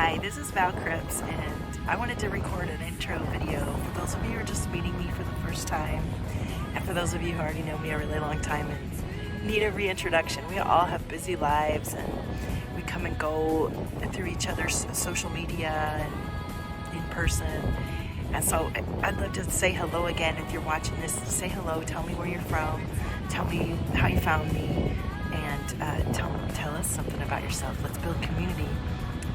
Hi, this is Val Cripps, and I wanted to record an intro video for those of you who are just meeting me for the first time, and for those of you who already know me a really long time and need a reintroduction. We all have busy lives, and we come and go through each other's social media and in person. And so I'd love to say hello again. If you're watching this, say hello, tell me where you're from, tell me how you found me, and tell us something about yourself. Let's build community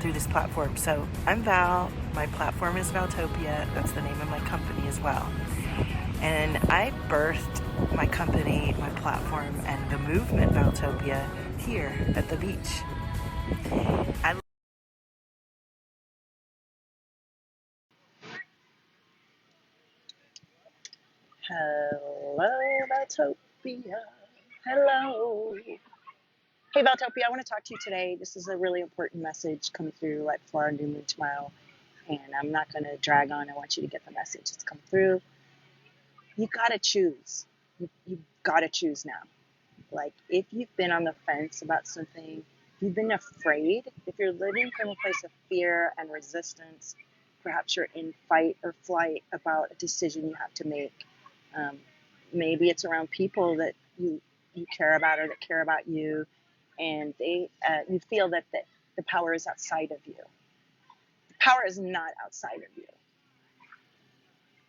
through this platform. So I'm Val, my platform is Valtopia, that's the name of my company as well. And I birthed my company, my platform, and the movement Valtopia here at the beach. I Hello, Valtopia. Hello. Hey, Valtopia, I want to talk to you today. This is a really important message coming through right before our new moon tomorrow. And I'm not going to drag on. I want you to get the message that's come through. You got to choose. You've got to choose now. Like, if you've been on the fence about something, if you've been afraid, if you're living from a place of fear and resistance, perhaps you're in fight or flight about a decision you have to make. Maybe it's around people that you care about or that care about you, and you feel that the power is outside of you. The power is not outside of you.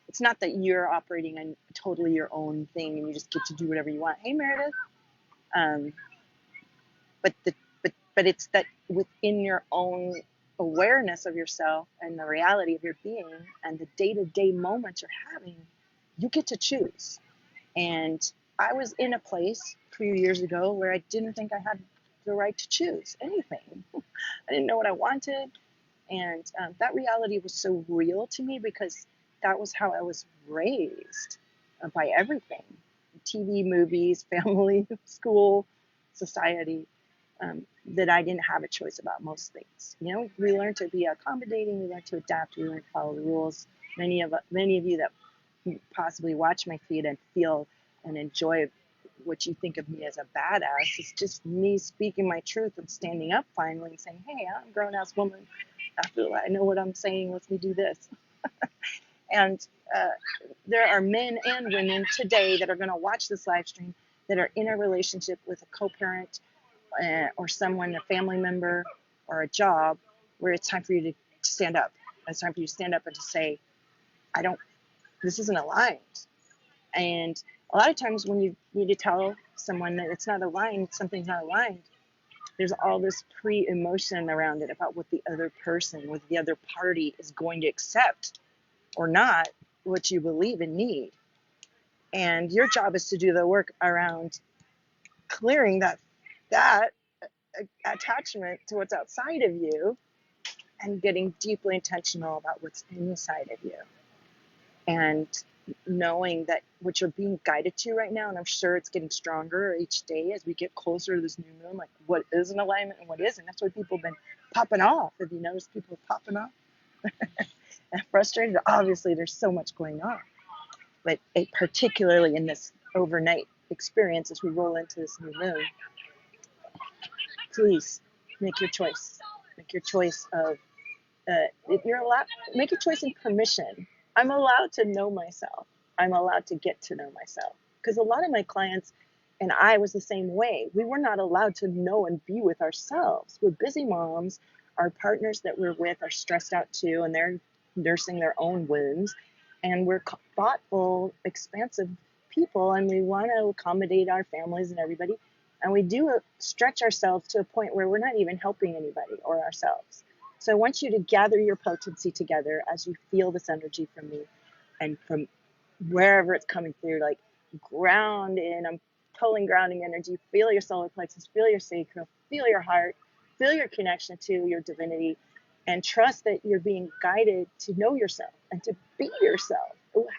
It's not that you're operating on totally your own thing and you just get to do whatever you want. Hey, Meredith. Um, but it's that within your own awareness of yourself and the reality of your being and the day-to-day moments you're having, you get to choose. And I was in a place a few years ago where I didn't think I had the right to choose anything. I didn't know what I wanted. And that reality was so real to me because that was how I was raised by everything. TV, movies, family, school, society, that I didn't have a choice about most things. You know, we learn to be accommodating, we learn to adapt, we learn to follow the rules. Many of you that possibly watch my feed and feel and enjoy what you think of me as a badass, it's just me speaking my truth and standing up finally and saying, hey, I'm a grown-ass woman. I know what I'm saying. Let me do this. And there are men and women today that are going to watch this live stream that are in a relationship with a co-parent or someone, a family member or a job, where it's time for you to stand up. It's time for you to stand up and to say, this isn't aligned. And a lot of times when you need to tell someone that it's not aligned, something's not aligned, there's all this pre-emotion around it about what the other person, what the other party is going to accept or not, what you believe and need. And your job is to do the work around clearing that attachment to what's outside of you and getting deeply intentional about what's inside of you. And knowing that what you're being guided to right now, and I'm sure it's getting stronger each day as we get closer to this new moon, like what is an alignment and what isn't. That's why people have been popping off. Have you noticed people popping off? And frustrated? Obviously, there's so much going on. But particularly in this overnight experience as we roll into this new moon, please make your choice. Make your choice of, if you're allowed, make a choice in permission. I'm allowed to know myself. I'm allowed to get to know myself. Because a lot of my clients, and I was the same way, we were not allowed to know and be with ourselves. We're busy moms. Our partners that we're with are stressed out too, and they're nursing their own wounds. And we're thoughtful, expansive people, and we want to accommodate our families and everybody. And we do stretch ourselves to a point where we're not even helping anybody or ourselves. So I want you to gather your potency together as you feel this energy from me and from wherever it's coming through, like ground in. I'm pulling grounding energy. Feel your solar plexus, feel your sacral, feel your heart, feel your connection to your divinity, and trust that you're being guided to know yourself and to be yourself,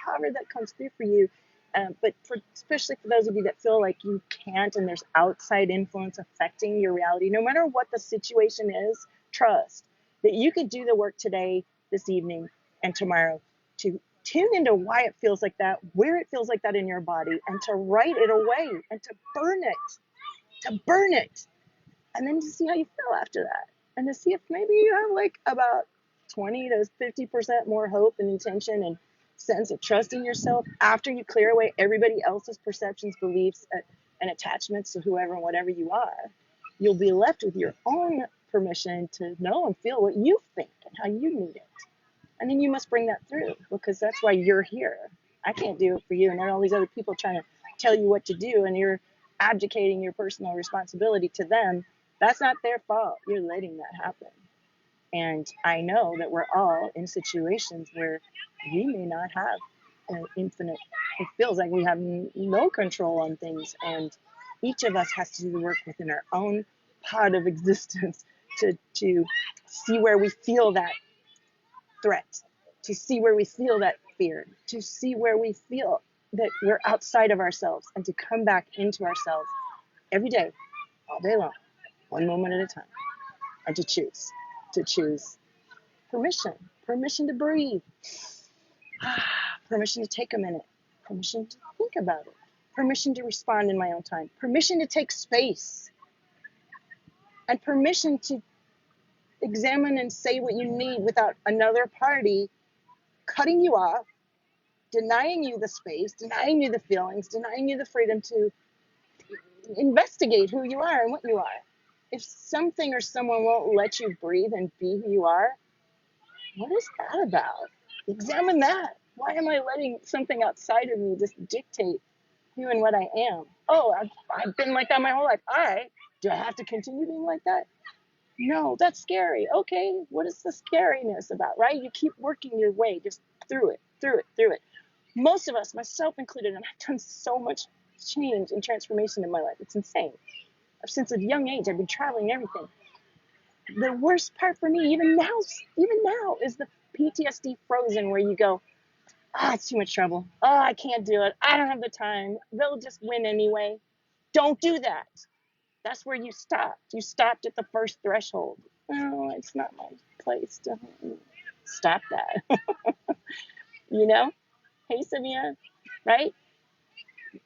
however that comes through for you. But especially for those of you that feel like you can't and there's outside influence affecting your reality, no matter what the situation is, trust that you could do the work today, this evening, and tomorrow to tune into why it feels like that, where it feels like that in your body, and to write it away and to burn it, and then to see how you feel after that. and to see if maybe you have like about 20 to 50% more hope and intention and sense of trust in yourself after you clear away everybody else's perceptions, beliefs, and attachments to whoever and whatever you are. You'll be left with your own permission to know and feel what you think and how you need it. And then you must bring that through, because that's why you're here. I can't do it for you. And there are all these other people trying to tell you what to do, and you're abdicating your personal responsibility to them. That's not their fault. You're letting that happen. And I know that we're all in situations where we may not have an infinite, it feels like we have no control on things. And each of us has to do the work within our own pod of existence to see where we feel that threat, to see where we feel that fear, to see where we feel that we're outside of ourselves, and to come back into ourselves every day, all day long, one moment at a time, and to choose permission to breathe, permission to take a minute, permission to think about it, permission to respond in my own time, permission to take space, and permission to examine and say what you need without another party cutting you off, denying you the space, denying you the feelings, denying you the freedom to investigate who you are and what you are. If something or someone won't let you breathe and be who you are, what is that about? Examine that. Why am I letting something outside of me just dictate who and what I am? Oh, I've been like that my whole life. Do I have to continue being like that? No, that's scary. Okay, what is the scariness about, right? You keep working your way just through it. Most of us, myself included, and I've done so much change and transformation in my life. It's insane. Since a young age, I've been traveling and everything. The worst part for me, even now, is the PTSD frozen, where you go, it's too much trouble. Oh, I can't do it. I don't have the time. They'll just win anyway. Don't do that. That's where you stopped. You stopped at the first threshold. Oh, it's not my place to stop that. You know? Hey, Samia, right?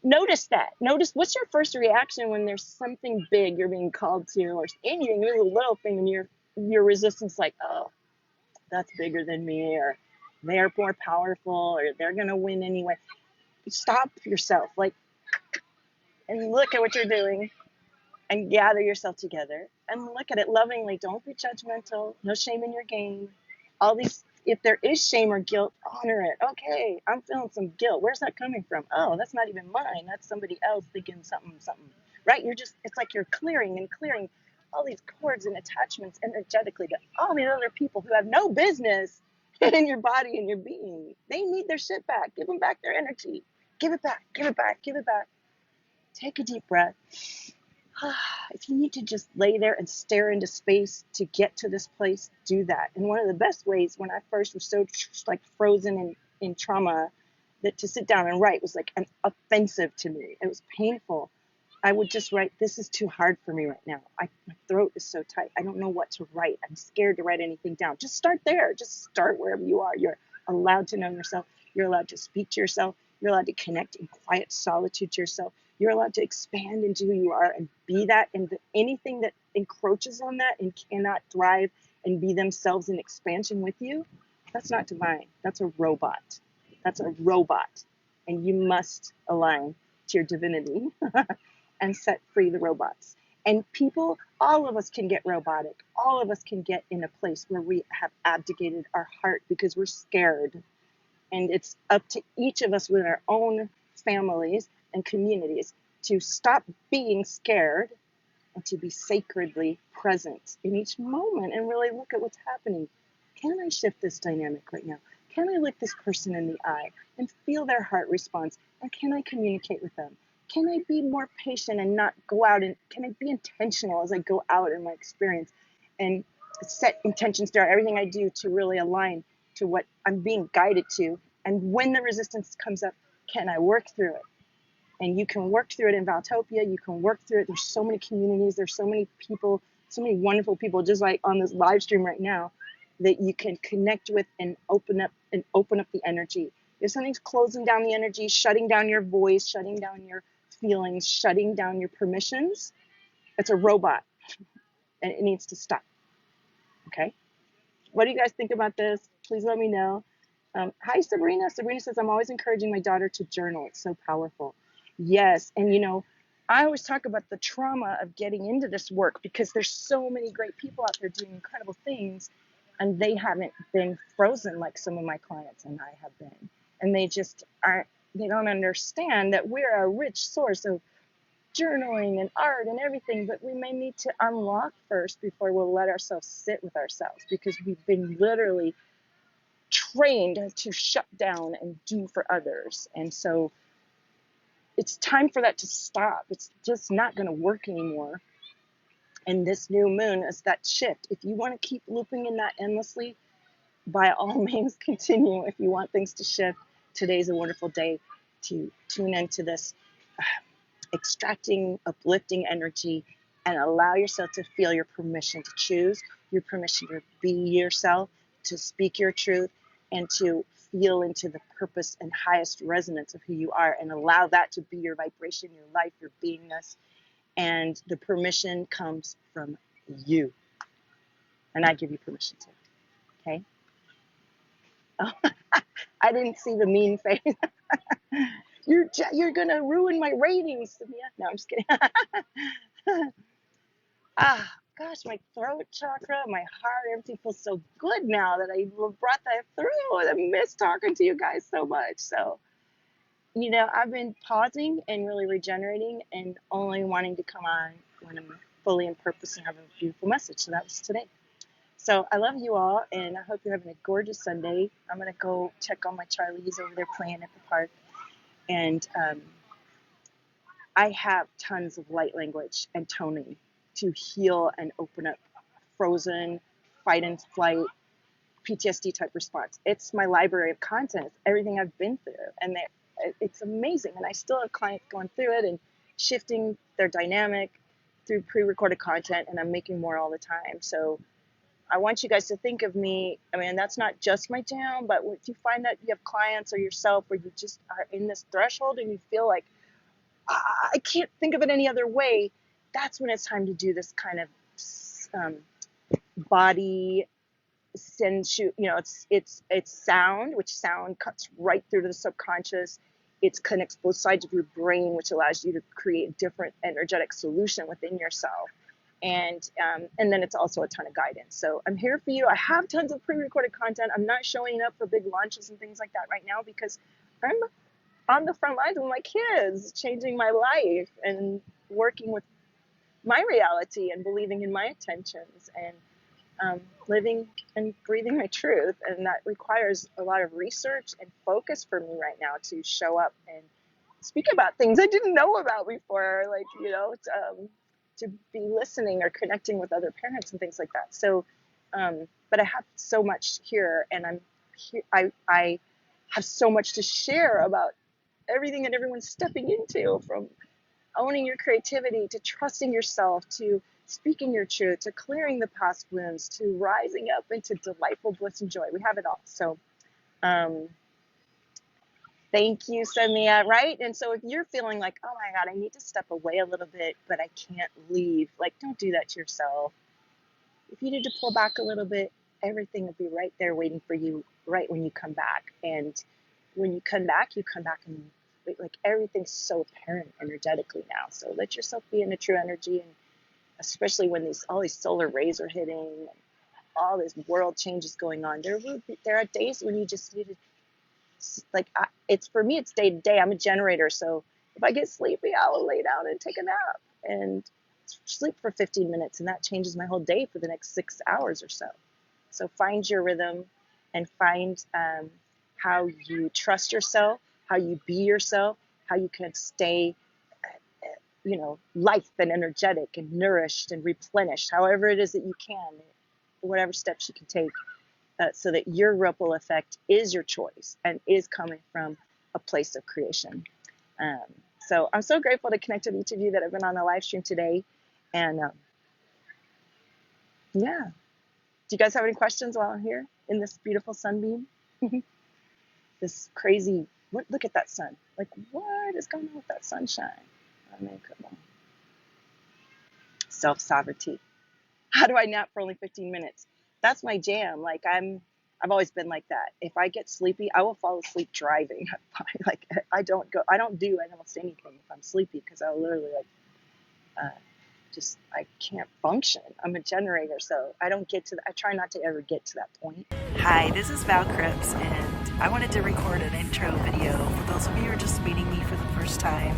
Notice that. Notice, what's your first reaction when there's something big you're being called to, or anything, there's a little thing, and your resistance, like, oh, that's bigger than me, or they're more powerful, or they're gonna win anyway. Stop yourself, like, and look at what you're doing, and gather yourself together and look at it lovingly. Don't be judgmental. No shame in your game. All these, if there is shame or guilt, honor it. Okay, I'm feeling some guilt. Where's that coming from? Oh, that's not even mine. That's somebody else thinking something, right? It's like you're clearing all these cords and attachments energetically to all these other people who have no business in your body and your being. They need their shit back. Give them back their energy. Give it back. Take a deep breath. If you need to just lay there and stare into space to get to this place, do that. And one of the best ways, when I first was so like frozen in trauma, that to sit down and write was like an offensive to me. It was painful. I would just write, this is too hard for me right now. My throat is so tight. I don't know what to write. I'm scared to write anything down. Just start there. Just start wherever you are. You're allowed to know yourself. You're allowed to speak to yourself. You're allowed to connect in quiet solitude to yourself. You're allowed to expand into who you are and be that. And anything that encroaches on that and cannot thrive and be themselves in expansion with you, that's not divine. That's a robot. And you must align to your divinity and set free the robots. And people, all of us can get robotic. All of us can get in a place where we have abdicated our heart because we're scared. And it's up to each of us with our own families and communities to stop being scared and to be sacredly present in each moment and really look at what's happening. Can I shift this dynamic right now? Can I look this person in the eye and feel their heart response? And can I communicate with them? Can I be more patient and not go out, and can I be intentional as I go out in my experience and set intentions throughout everything I do to really align to what I'm being guided to? And when the resistance comes up, can I work through it? And you can work through it in Valtopia. You can work through it. There's so many communities. There's so many people, so many wonderful people, just like on this live stream right now, that you can connect with and open up the energy. If something's closing down the energy, shutting down your voice, shutting down your feelings, shutting down your permissions, it's a robot, and it needs to stop. Okay. What do you guys think about this? Please let me know. Hi, Sabrina. Sabrina says, I'm always encouraging my daughter to journal. It's so powerful. Yes. And, I always talk about the trauma of getting into this work because there's so many great people out there doing incredible things, and they haven't been frozen like some of my clients and I have been. And they just aren't, they don't understand that we're a rich source of journaling and art and everything, but we may need to unlock first before we'll let ourselves sit with ourselves, because we've been literally trained to shut down and do for others. And so it's time for that to stop. It's just not going to work anymore. And this new moon is that shift. If you want to keep looping in that endlessly, by all means continue. If you want things to shift, today's a wonderful day to tune into this extracting, uplifting energy, and allow yourself to feel your permission to choose, your permission to be yourself, to speak your truth, and to feel into the purpose and highest resonance of who you are, and allow that to be your vibration, your life, your beingness. And the permission comes from you. And I give you permission to. Okay? Oh, I didn't see the mean face. You're gonna ruin my ratings, Sophia. No, I'm just kidding. Gosh, my throat chakra, my heart, everything feels so good now that I brought that through. And I miss talking to you guys so much. So, I've been pausing and really regenerating and only wanting to come on when I'm fully in purpose and have a beautiful message. So that was today. So I love you all, and I hope you're having a gorgeous Sunday. I'm going to go check on my Charlies over there playing at the park. And I have tons of light language and toning to heal and open up frozen, fight and flight, PTSD type response. It's my library of content. It's everything I've been through. And it's amazing. And I still have clients going through it and shifting their dynamic through pre-recorded content, and I'm making more all the time. So I want you guys to think of me. I mean, that's not just my jam, but if you find that you have clients or yourself where you just are in this threshold and you feel like, I can't think of it any other way, that's when it's time to do this kind of body sensu. It's sound, which sound cuts right through to the subconscious. It connects both sides of your brain, which allows you to create a different energetic solution within yourself. And then it's also a ton of guidance. So I'm here for you. I have tons of pre-recorded content. I'm not showing up for big launches and things like that right now because I'm on the front lines with my kids, changing my life and working with my reality and believing in my intentions and living and breathing my truth. And that requires a lot of research and focus for me right now to show up and speak about things I didn't know about before, like, to be listening or connecting with other parents and things like that. So, but I have so much here, and I'm here, I have so much to share about everything that everyone's stepping into, from owning your creativity to trusting yourself to speaking your truth to clearing the past wounds to rising up into delightful bliss and joy. We have it all. So thank you, Samia. Right? And so if you're feeling like, oh my God, I need to step away a little bit, but I can't leave, like, don't do that to yourself. If you need to pull back a little bit, everything will be right there waiting for you right when you come back. And when you come back and like everything's so apparent energetically now. So let yourself be in the true energy, and especially when all these solar rays are hitting, and all this world changes going on. There are days when you just need to, like, it's for me, it's day to day. I'm a generator, so if I get sleepy, I'll lay down and take a nap and sleep for 15 minutes, and that changes my whole day for the next 6 hours or so. So find your rhythm and find how you trust yourself, how you be yourself, how you can stay, life and energetic and nourished and replenished, however it is that you can, whatever steps you can take, so that your ripple effect is your choice and is coming from a place of creation. So I'm so grateful to connect with each of you that have been on the live stream today. And yeah, do you guys have any questions while I'm here in this beautiful sunbeam? This crazy, look at that sun. Like, what is going on with that sunshine? I mean, come on. Self-sovereignty. How do I nap for only 15 minutes? that's my jam. Like I've always been like that. If I get sleepy, I will fall asleep driving. Like I don't do almost anything if I'm sleepy because I'll literally like just I can't function. I'm a generator, so I don't get to. I try not to ever get to that point. Hi, this is Val Cripps, and I wanted to record an intro video for those of you who are just meeting me for the first time,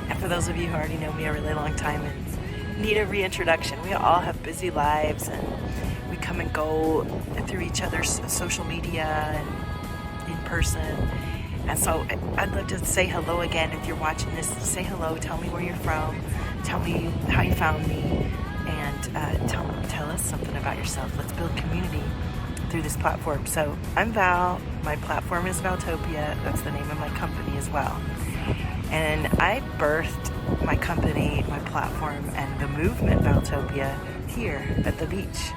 and for those of you who already know me a really long time and need a reintroduction. We all have busy lives, and we come and go through each other's social media and in person. And so I'd love to say hello again. If you're watching this, say hello, tell me where you're from, tell me how you found me, and tell us something about yourself. Let's build community through this platform. So I'm Val, my platform is Valtopia, that's the name of my company as well. And I birthed my company, my platform, and the movement Valtopia here at the beach.